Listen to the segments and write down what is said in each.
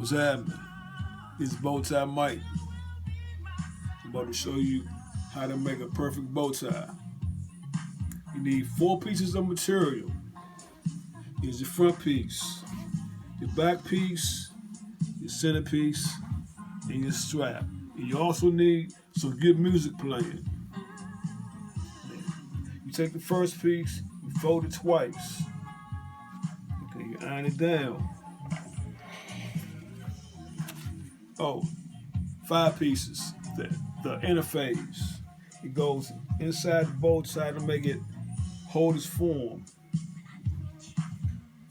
What's happening? This is BowTie Mike. I'm about to show you how to make a perfect bow tie. You need 4 pieces of material. Here's your front piece, your back piece, your center piece, and your strap. And you also need some good music playing. You take the first piece, you fold it twice. Okay, you iron it down. Oh, 5 pieces. The interface. It goes inside the bow tie to make it hold its form.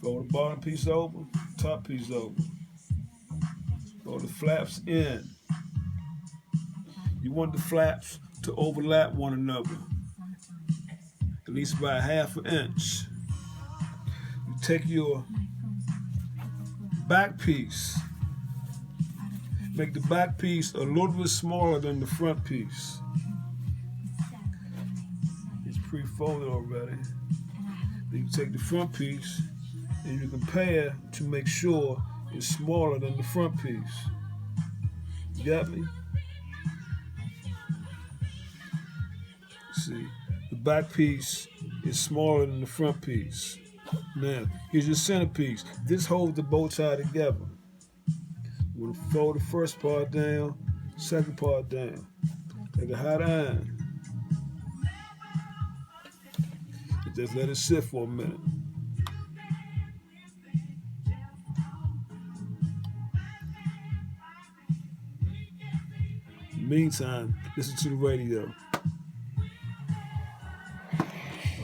Fold the bottom piece over, top piece over. Fold the flaps in. You want the flaps to overlap one another, at least by ½ an inch. You take your back piece, make the back piece a little bit smaller than the front piece. It's pre-folded already. Then you take the front piece and you compare to make sure it's smaller than the front piece. You got me? See, the back piece is smaller than the front piece. Now, here's your centerpiece. This holds the bow tie together. You want to fold the first part down, second part down. Take a hot iron. And just let it sit for a minute. In the meantime, listen to the radio.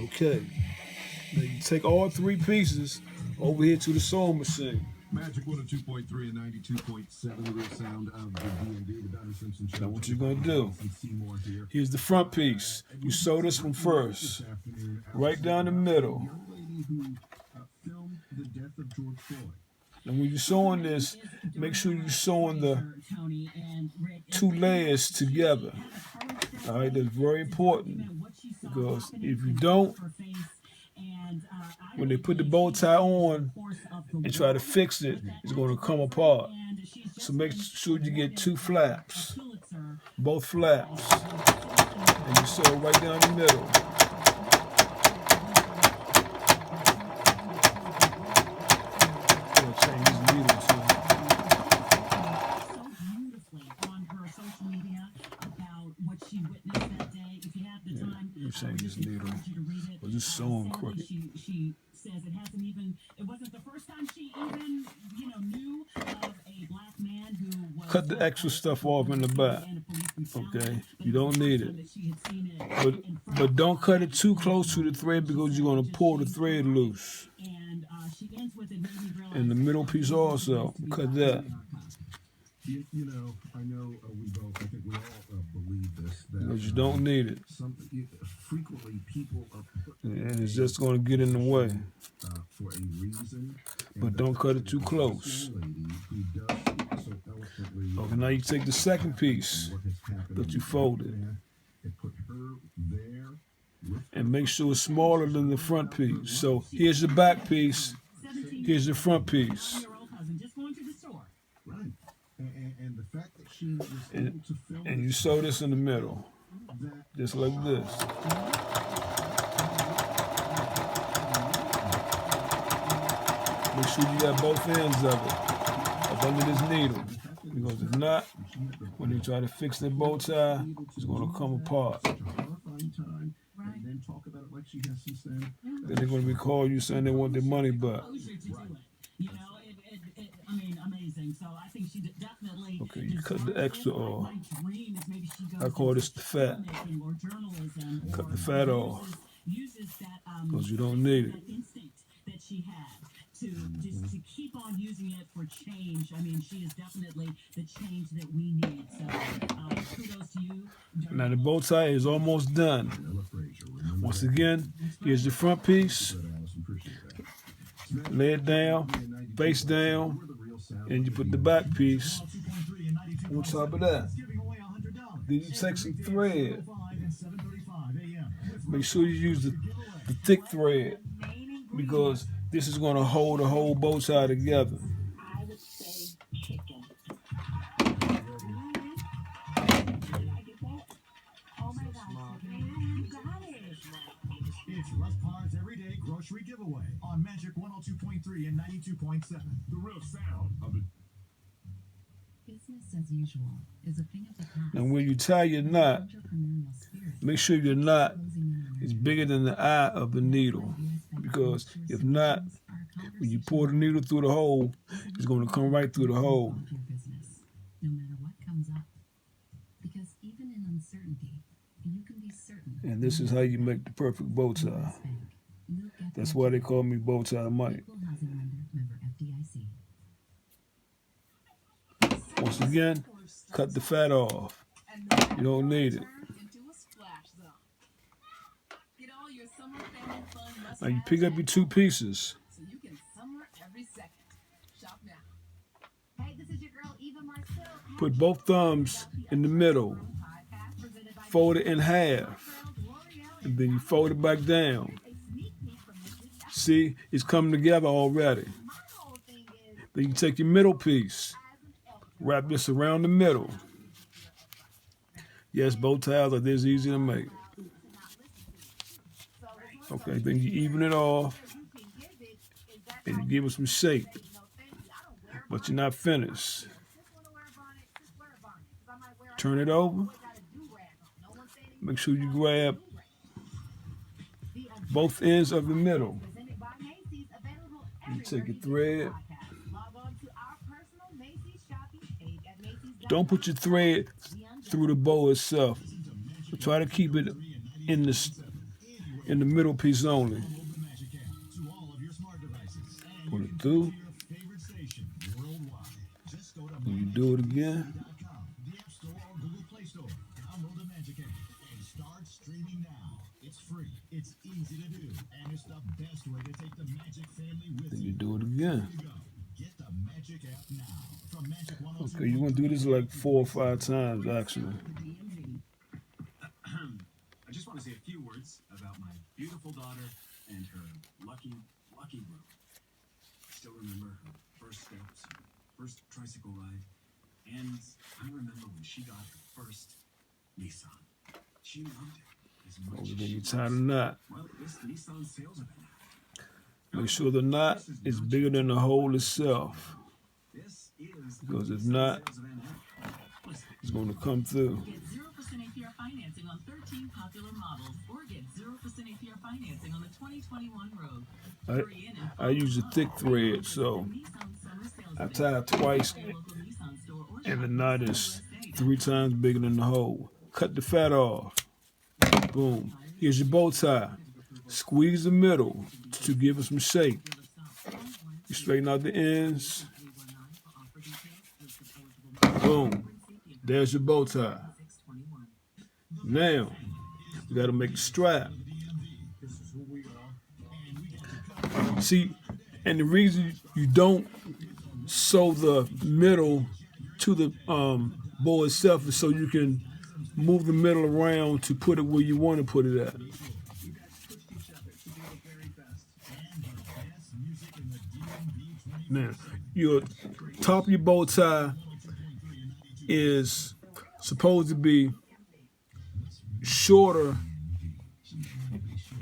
Okay. Now you take all 3 pieces over here to the sewing machine. Magic 102.3 and 92.7, the real sound of the D&D, the Donnie Simpson Show. Now what you're going to do, here's the front piece. You sew this one first, right down the middle. And when you're sewing this, make sure you're sewing the 2 layers together. All right, that's very important, because if you don't, when they put the bow tie on and try to fix it, it's going to come apart. So make sure you get 2 flaps, both flaps, and you sew it right down the middle. I'm saying this needle was just sewing crooked. She says it wasn't the first time she even, knew of a black man who was... Cut the extra stuff off in the back. Okay, you don't need it. But don't cut it too close to the thread, because you're going to pull the thread loose. And the middle piece also, cut that. I know I think we all believe this. Because you don't need it. Frequently people are and it's just going to get in the way. For a reason. But don't cut it too close. Okay, now you take the second piece that you folded and make sure it's smaller than the front piece. So here's your back piece, here's your front piece. And you sew this in the middle, just like this. Make sure you got both ends of it up under this needle, because if not, when they try to fix their bow tie, it's going to come apart. Then they're going to be calling you saying they want their money back. Okay, you cut the extra off. I call this the fat. Cut the fat off, because you don't need it. To keep on using it for change. She is definitely the change that we need. So kudos to you. Now the bow tie is almost done. Once again, here's the front piece. Lay it down, face down, and you put the back piece on top of that. Then you take some thread. Make sure you use the thick thread, because this is going to hold the whole bow tie together. I would say giveaway on Magic 102.3 and 92.7. The real sound of it. Business as usual is a thing of the past. And when you tie your knot, Entrepreneurial spirit. make sure your knot Closing in on is bigger than the eye of the needle. Because if not, when you pour the needle through the hole, it's going to come right through the hole. Your business, no matter what comes up. Because even in uncertainty, you can be certain. And this is how you make the perfect bow tie. That's why they call me BowTie Mike. Equal housing lender, member FDIC. Once again, cut the fat off. You don't need it. Now you pick up your two pieces. So you can summer every second. Shop now. Hey, this is your girl Eva Marcel. Put both thumbs in the middle. Fold it in half. And then you fold it back down. See, it's coming together already. Then you take your middle piece. Wrap this around the middle. Yes, bow ties are this easy to make. Okay, then you even it off. And you give it some shape. But you're not finished. Turn it over. Make sure you grab both ends of the middle. You take your thread. Don't put your thread through the bow itself. Try to keep it in the middle piece only. Put it through. And you do it again. Then you do it again. Okay, you're going to do this like 4 or 5 times, actually. I just want to say a few words about my beautiful daughter and her lucky groom. I still remember her first steps, first tricycle ride, and I remember when she got her first Nissan. She loved it as much Okay, as then she you tie the loves it. knot. Well, this Nissan sales event. Make sure the knot is bigger than the hole itself. This is Because if not, sales event. it's going to come through. Get 0% APR financing on 13 popular models, or get 0% APR financing on the 2021 Rogue. I use a thick thread, so I tie it twice, and the knot is 3 times bigger than the hole. Cut the fat off. Boom. Here's your bow tie. Squeeze the middle to give it some shape. You straighten out the ends. Boom. There's your bow tie. Now, you got to make a strap. See, and the reason you don't sew the middle to the bow itself is so you can move the middle around to put it where you want to put it at. Now, your top of your bow tie is supposed to be shorter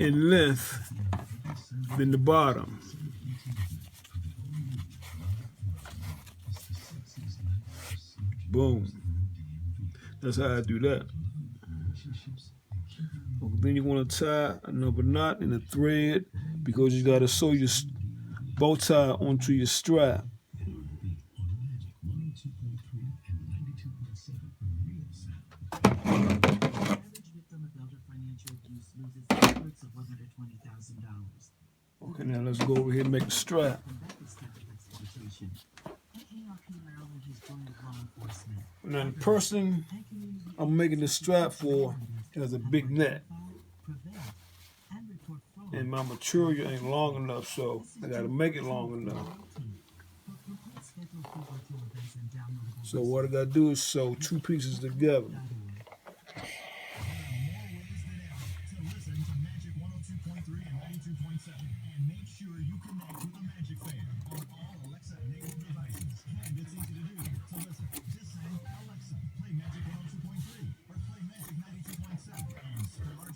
in length than the bottom. Boom. That's how I do that. Then you want to tie another knot in the thread because you got to sew your bow tie onto your strap. Okay, now let's go over here and make a strap. Now the person I'm making the strap for has a big neck. And my material ain't long enough, so I gotta make it long enough. So what I gotta do is sew 2 pieces together.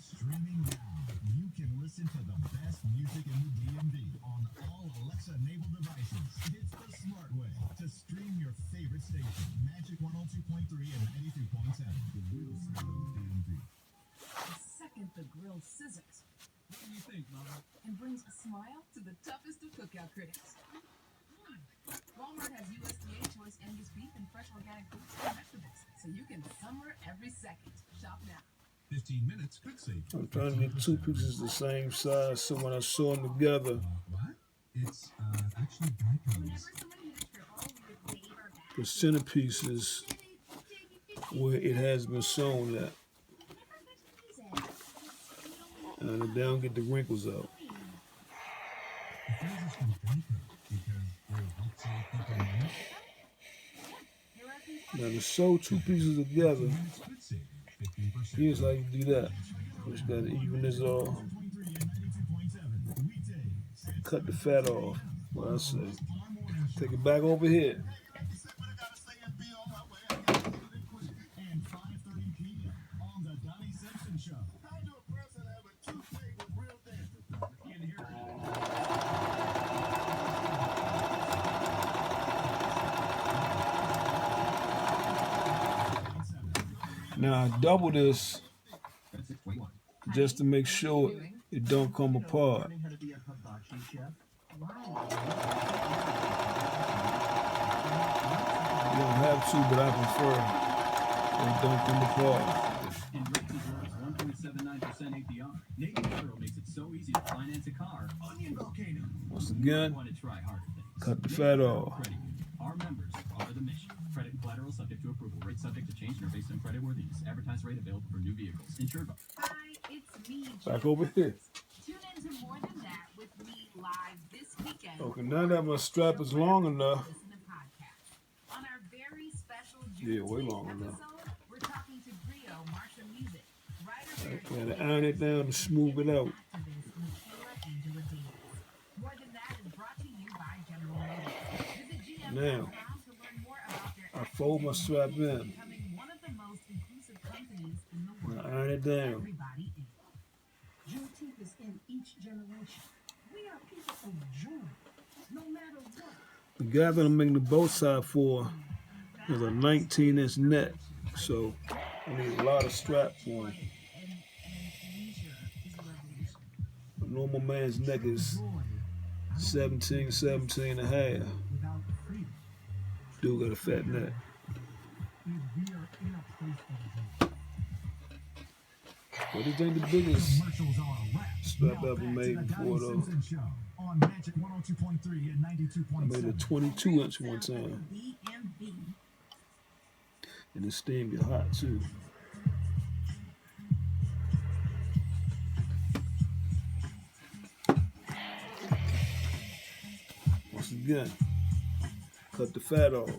Streaming now. You can listen to the best music in the DMV favorite station, Magic 102.3 and 92.7. The real sound of the DMV. The second the grill scissors. What do you think, Mama? And brings a smile to the toughest of cookout critics. Walmart has USDA choice Angus beef and fresh organic fruits and vegetables, so you can summer every second. Shop now. 15 minutes, quick save. I'm trying to get two pieces the same size, so when I sew them together, What? It's actually Geico's. Whenever somebody needs triple, we would wave our back. the centerpiece is where it has been sewn at. And they don't get the wrinkles out. The phrase is from Geico because they help save people money. Now to sew two pieces together, 15 minutes, quick save. 15%. here's how you do that. Just gotta even this off, 23 and 92.7. Weekdays. cut the fat off. What I say. Take it back over here. And 5:30 p.m. on the Donnie Simpson Show. How do a person have a toothache with real dentist? In here. Now I double this That's 621. just to make sure it don't come apart. Learning how to be a hibachi chef? You don't have to, but I prefer it don't come apart. And Rexy Grows 1.79% APR. Navy Federal makes it so easy to finance a car. Onion Volcano. Once You again, want to try harder things. cut the Navy fat Federal off. Credit Union. Our members are the mission. Credit and collateral subject to approval. Rate subject to change and are based on credit worthiness. Advertised rate available for new vehicles. Insured by. Hi, it's me, Back over here. Tune in to More Than That with me live this weekend. Okay, now that my strap is long enough, Listen to podcasts. On our very special Yeah, way Juneteenth long enough. episode, we're talking to Brio, Marshall Music, writer gotta iron it down to smooth it out. activist Michaela Angela Davis. More Than That is brought to you by General Motors. Visit GM.com Now, to learn more about their I fold my strap in. becoming one of the most inclusive companies in the world. Now iron it down. Everybody is. Juneteenth is in each generation. We are people of joy, no matter what. The guy that I'm making the bow tie for is a 19-inch neck, so I need a lot of strap for him. And leisure is a revolution. A normal man's neck is 17 and a half. Without freedom, Dude got a fat neck. if we are in a place of joy. What do you think the biggest Commercials are a wrap. strap Now ever back to made the before Donnie though? Simpson Show on Magic 102.3 and I made a 92.7. 22-inch one time, DMV. and it steamed it hot too. Once again, cut the fat off.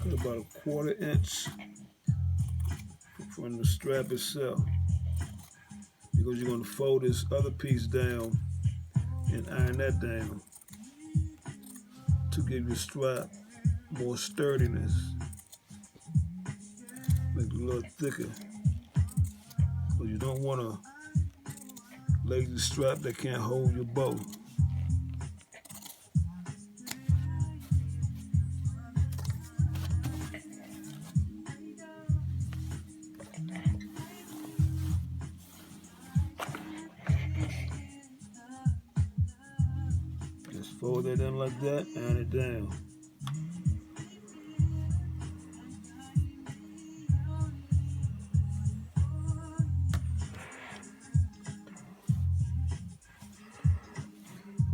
Cut about a 1/4 inch from the strap itself, because you're going to fold this other piece down and iron that down to give your strap more sturdiness, make it a little thicker, because you don't want a lazy strap that can't hold your bow. Just fold that in like that, iron it down.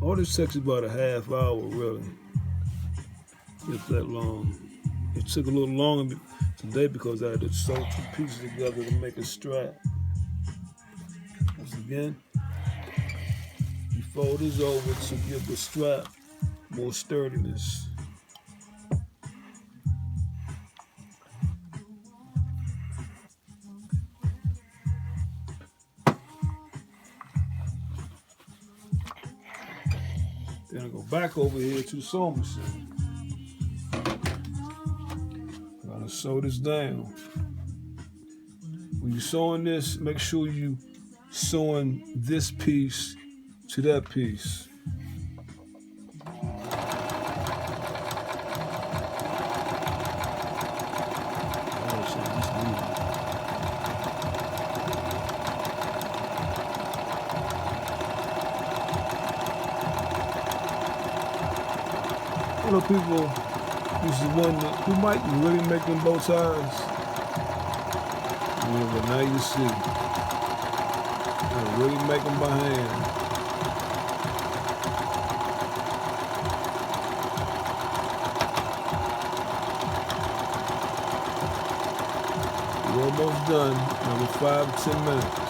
All this takes about a half hour, really. If that long. It took a little longer today because I had to sew two pieces together to make a strap. Once again, you fold this over to give the strap more sturdiness. Then I go back over here to the sewing machine. I'm gonna sew this down. When you're sewing this, make sure you sewing this piece to that piece. I know people used to wonder who might really make them bow ties. Yeah, but now you see. They really make them by hand. We're almost done. Another 5-10 minutes.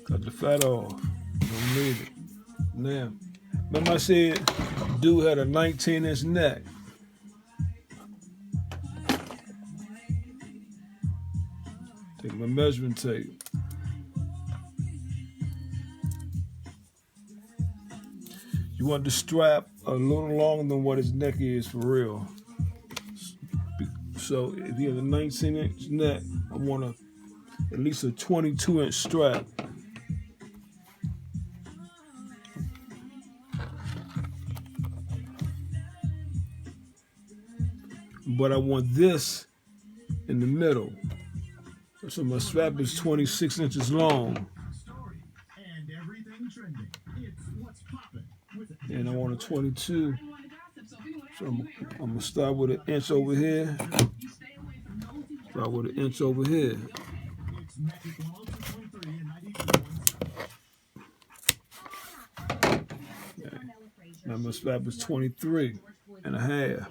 Cut the fat off. Don't need it. Now, remember I said dude had a 19-inch neck. Take my measuring tape. You want the strap a little longer than what his neck is for real. So if he has a 19-inch neck, I want at least a 22-inch strap. But I want this in the middle. So my strap is 26 inches long. And everything trending. It's what's poppin' with And I want a 22. So I'm going to start with an inch over here. Start with an inch over here. It's Magic 102.3 and 92.7. Now my strap is 23 and a half.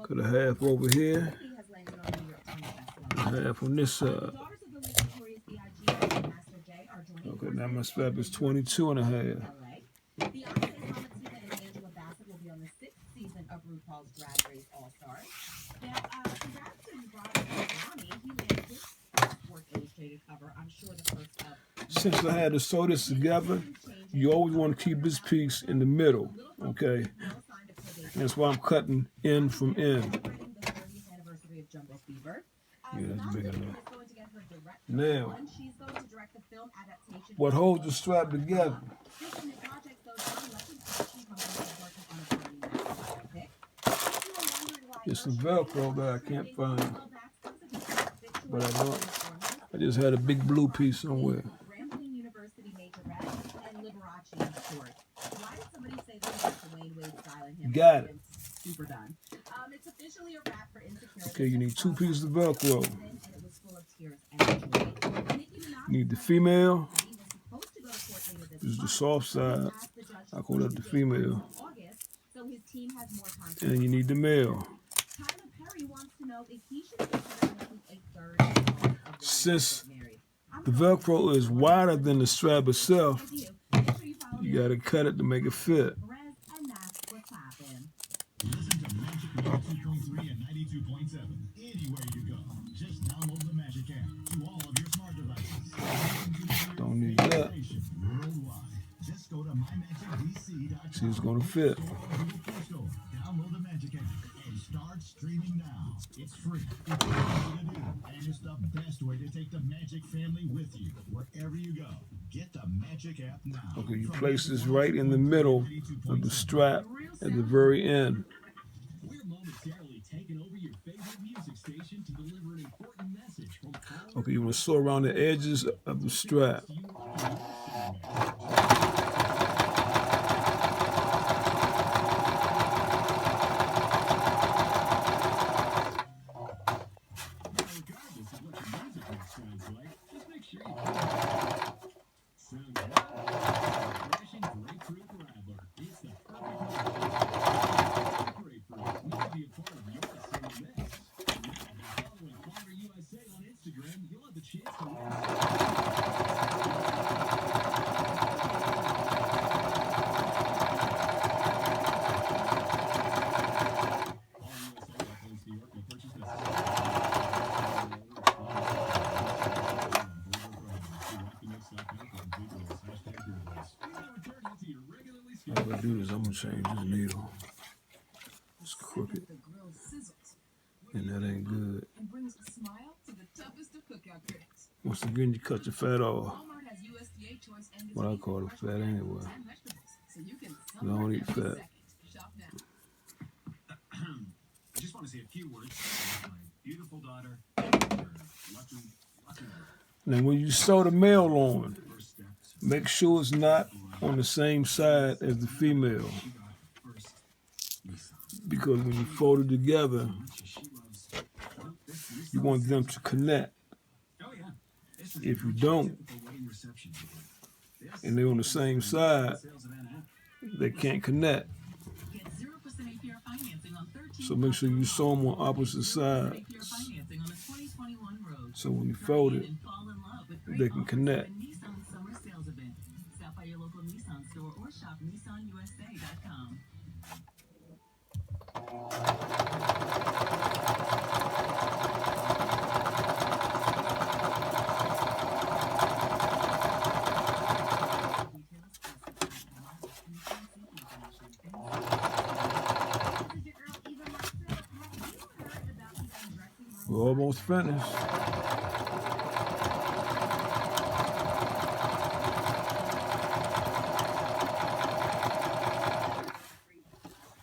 Cut a half over here. A half on this side. Okay, now my strap is 22 and a half. Since I had to sew this together, you always want to keep this piece in the middle, okay? That's why I'm cutting end from end. Yeah, that's big enough. Now, what holds the strap together? It's the Velcro that I can't find. But I don't. I just had a big blue piece somewhere. Got it. Okay, you need 2 pieces of Velcro. You need the female. This is the soft side. I call that the female. And you need the male. Since the Velcro is wider than the strap itself, you gotta cut it to make it fit. Listen to Magic 102.3 and 92.7. Anywhere you go. Just download the Magic app to all of your smart devices. Don't need that. Worldwide. Just go to mymagicdc.com. See, it's gonna fit. Download the Magic app and start streaming now. It's free. It's easy to do. And it's the best way to take the Magic family with you wherever you go. Get the Magic app now. Okay, you place this right in the middle of the strap at the very end. We're momentarily taking over your favorite music station to deliver an important message from Okay, you want to sew around the edges of the strap. regardless of what the music mix sounds like, just make sure you sound refreshing grapefruit Radler. It's the perfect grapefruit. We can be a part of your summer mix. Now, by following Clover USA on Instagram, you'll have the chance to win. I'm gonna do this. I'm gonna change this needle. It's crooked, The grill sizzles and that ain't good. and brings a smile to the toughest of cookout critics. Once again, you cut your fat off. Walmart has USDA choice and What I call it fat anyway. and vegetables, so you can I don't eat every fat. second. Shop now. I just want to say a few words about my beautiful daughter and her lucky girl. Now, when you sew the male on, First steps. make sure it's not on the same side as the female, She got her first Nissan. because when you fold it together, Much as she loves, well, this you want them to connect. Oh yeah. This is If you a don't, typical wedding reception. This and they're on the same side, sales event app. they can't connect. Get 0% APR financing on 13 So make sure you sew them on opposite 0% sides, APR financing on the 2021 Road. so when you fold it, And fall in love with great they can offers connect. at the Nissan Summer Sales Event. Stop by your local Nissan store or shop nissanusa.com. We're almost finished.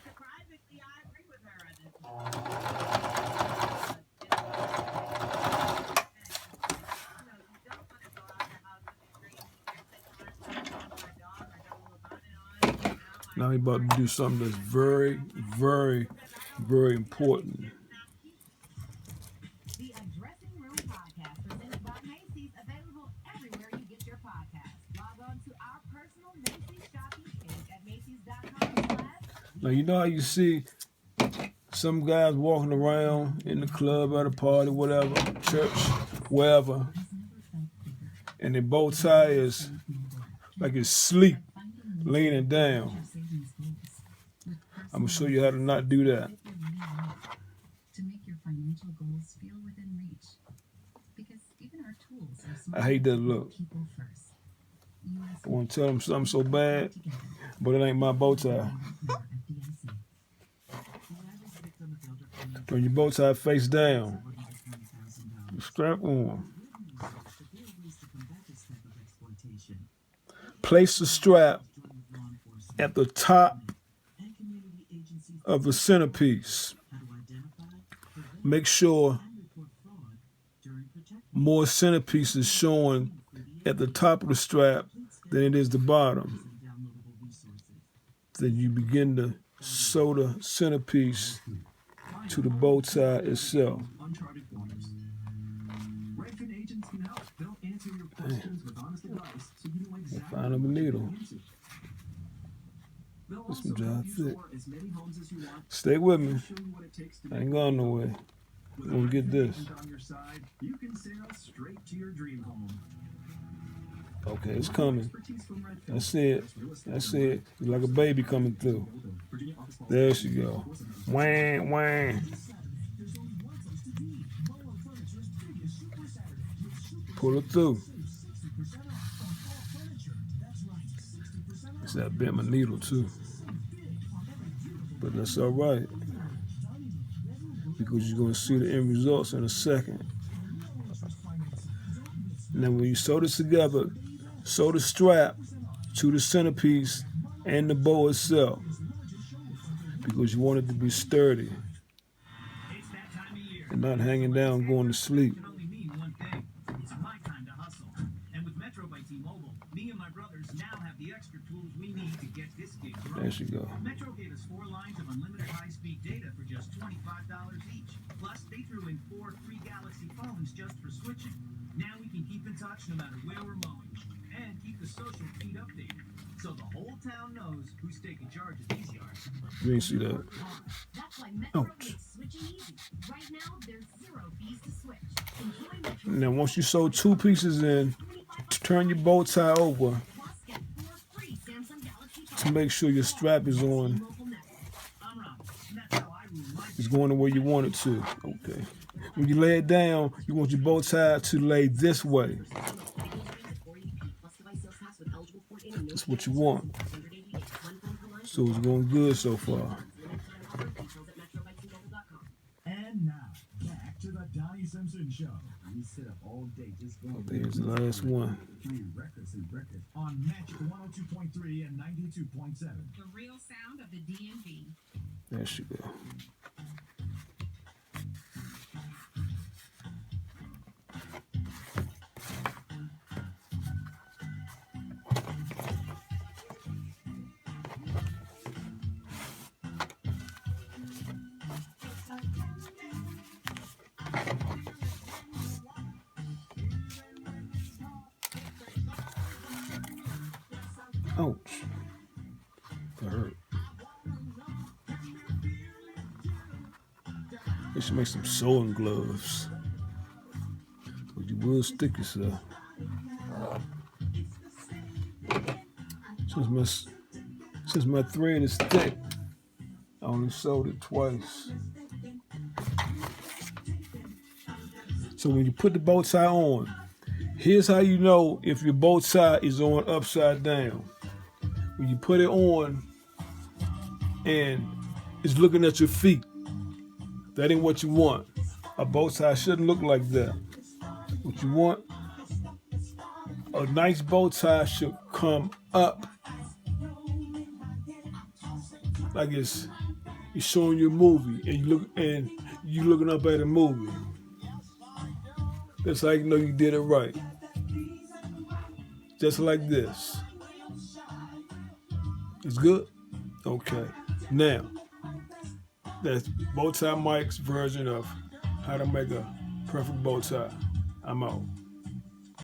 Surprisingly, I agree with her on this. Now we're about to do something that's very, very, very important. The Addressing Room Podcast, presented by Macy's, available everywhere you get your podcast. Log on to our personal Macy's shopping page at Macy's.com/. Now, you know how you see some guys walking around in the club, at a party, whatever, church, wherever, and their bow tie is like it's sleep, leaning down. I'm gonna show you how to not do that. To make your financial goals feel within reach. Because even our tools are I hate that look. people first. I want to tell them something so bad, but it ain't my bow tie. Turn your bow tie face down. Strap on. Place the strap at the top of the centerpiece. Make sure more centerpiece is showing at the top of the strap than it is the bottom. Then you begin to sew the centerpiece to the bow tie itself. Uncharted waters. Redfin agents can help. They'll answer your questions with honest advice, so you know exactly Find them a needle. what to answer. They'll This also one help jive you thick. score as many homes as you want. Stay with me. Show you what it takes to I ain't make going nowhere. With We're gonna get a this. agent on your side, you can sail straight to your dream home. Okay, it's coming. Expertise from Redfin. That's it. That's it. It's like a baby coming through. Virginia office law. There she go. Whang, whang. Pull it through. See, I bent my needle too. But that's all right, because you're going to see the end results in a second. Now, when you sew this together, sew the strap to the centerpiece and the bow itself, because you want it to be sturdy It's that time of year. and not hanging down going to sleep. Can only mean one thing. It's my time to hustle. And with Metro by T-Mobile, me and my brothers now have the extra tools we need to get this gig There rolling. she go. Metro gave us 4 lines of unlimited high-speed data for just $25 each. Plus, they threw in 4 free Galaxy phones just for switching. Now we can keep in touch no matter where we're mowing, and keep the social feed updated, so the whole town knows who's taking charge of these yards. You ain't see that. That's why Metro Ouch. makes switching easy. Right now, there's 0 fees to switch. Enjoy Metro. Now, once you sew 2 pieces in, turn your bow tie over Plus, get 4 free Samsung Galaxy to make sure your strap is on. Mobile Network. I'm Rob, and that's how I rule my It's going the way you want it to. Okay. When you lay it down, you want your bow tie to lay this way. That's what you want. So it's going good so far. And now, back to the Donnie Simpson Show. We sit up all day just going. There's the last one. Playing records and records on Magic 102.3 and 92.7. The real sound of the DMV. There she go. Ouch. That hurt. They should make some sewing gloves. But you will stick yourself. Since my thread is thick, I only sewed it twice. So when you put the bow tie on, here's how you know if your bow tie is on upside down. When you put it on and it's looking at your feet, that ain't what you want. A bow tie shouldn't look like that. What you want, a nice bow tie should come up like it's showing you a movie and you looking up at a movie. That's how you know you did it right. Just like this. It's good? Okay. Now, that's BowTie Mike's version of how to make a perfect bow tie. I'm out.